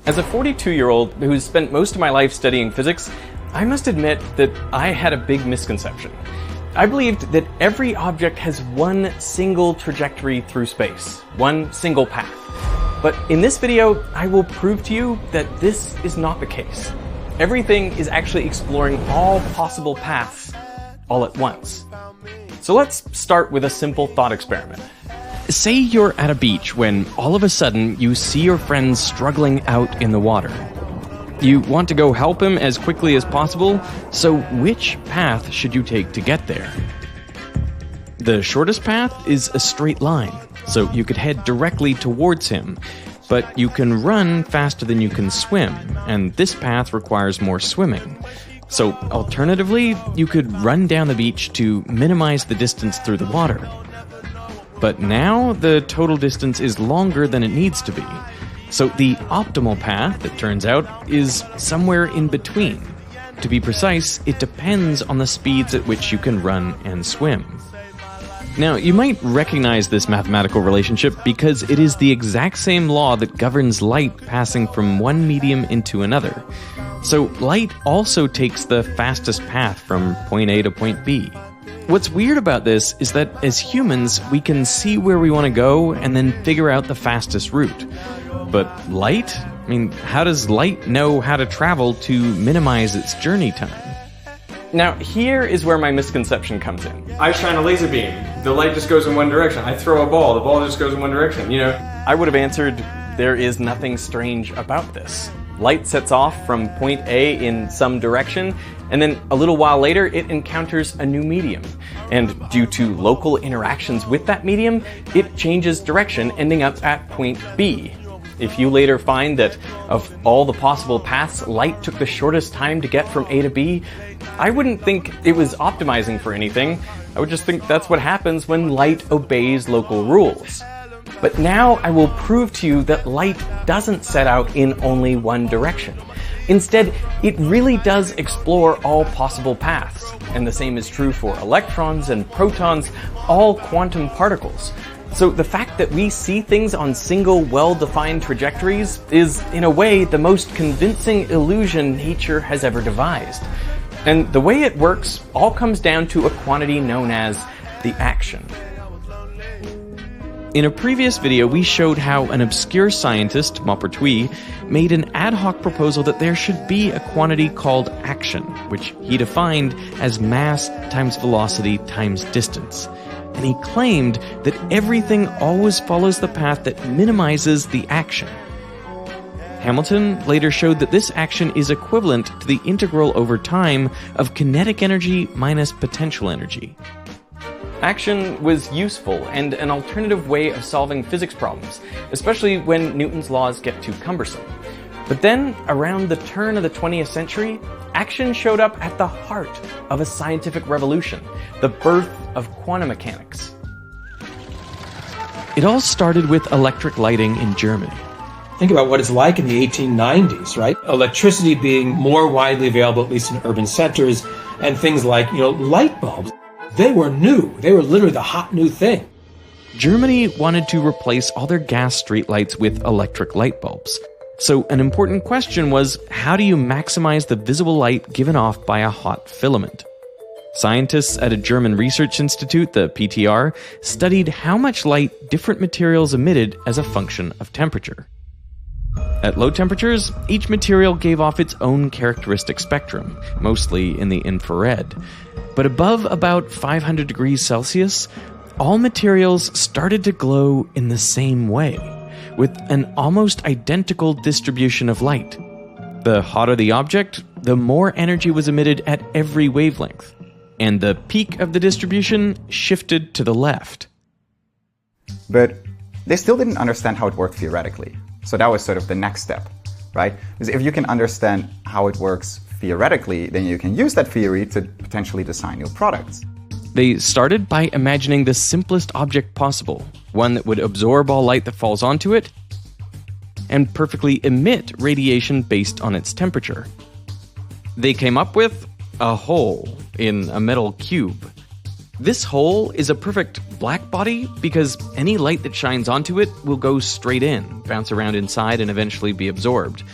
As a 42-year-old who's spent most of my life studying physics, I must admit that I had a big misconception. I believed that every object has one single trajectory through space, one single path. But in this video, I will prove to you that this is not the case. Everything is actually exploring all possible paths all at once. So let's start with a simple thought experiment. Say you're at a beach when all of a sudden you see your friend struggling out in the water. You want to go help him as quickly as possible, so which path should you take to get there? The shortest path is a straight line, so you could head directly towards him, but you can run faster than you can swim, and this path requires more swimming. So alternatively, you could run down the beach to minimize the distance through the water. But now the total distance is longer than it needs to be. So the optimal path, it turns out, is somewhere in between. To be precise, it depends on the speeds at which you can run and swim. Now, you might recognize this mathematical relationship because it is the exact same law that governs light passing from one medium into another. So light also takes the fastest path from point A to point B. What's weird about this is that as humans, we can see where we want to go and then figure out the fastest route. But light? I mean, how does light know how to travel to minimize its journey time? Now, here is where my misconception comes in. I shine a laser beam. The light just goes in one direction. I throw a ball. The ball just goes in one direction. I would have answered, there is nothing strange about this. Light sets off from point A in some direction, and then a little while later, it encounters a new medium. And due to local interactions with that medium, it changes direction, ending up at point B. If you later find that of all the possible paths, light took the shortest time to get from A to B, I wouldn't think it was optimizing for anything. I would just think that's what happens when light obeys local rules. But now I will prove to you that light doesn't set out in only one direction. Instead, it really does explore all possible paths. And the same is true for electrons and protons, all quantum particles. So the fact that we see things on single, well-defined trajectories is, in a way, the most convincing illusion nature has ever devised. And the way it works all comes down to a quantity known as the action. In a previous video, we showed how an obscure scientist, Maupertuis, made an ad hoc proposal that there should be a quantity called action, which he defined as mass times velocity times distance. And he claimed that everything always follows the path that minimizes the action. Hamilton later showed that this action is equivalent to the integral over time of kinetic energy minus potential energy. Action was useful and an alternative way of solving physics problems, especially when Newton's laws get too cumbersome. But then, around the turn of the 20th century, action showed up at the heart of a scientific revolution, the birth of quantum mechanics. It all started with electric lighting in Germany. Think about what it's like in the 1890s, right? Electricity being more widely available, at least in urban centers, and things like, light bulbs. They were new. They were literally the hot new thing. Germany wanted to replace all their gas streetlights with electric light bulbs. So an important question was, how do you maximize the visible light given off by a hot filament? Scientists at a German research institute, the PTR, studied how much light different materials emitted as a function of temperature. At low temperatures, each material gave off its own characteristic spectrum, mostly in the infrared. But above about 500 degrees Celsius, all materials started to glow in the same way, with an almost identical distribution of light. The hotter the object, the more energy was emitted at every wavelength, and the peak of the distribution shifted to the left. But they still didn't understand how it worked theoretically. So that was sort of the next step, right? Because if you can understand how it works theoretically, then you can use that theory to potentially design new products. They started by imagining the simplest object possible, one that would absorb all light that falls onto it and perfectly emit radiation based on its temperature. They came up with a hole in a metal cube. This hole is a perfect black body because any light that shines onto it will go straight in, bounce around inside, and eventually be absorbed.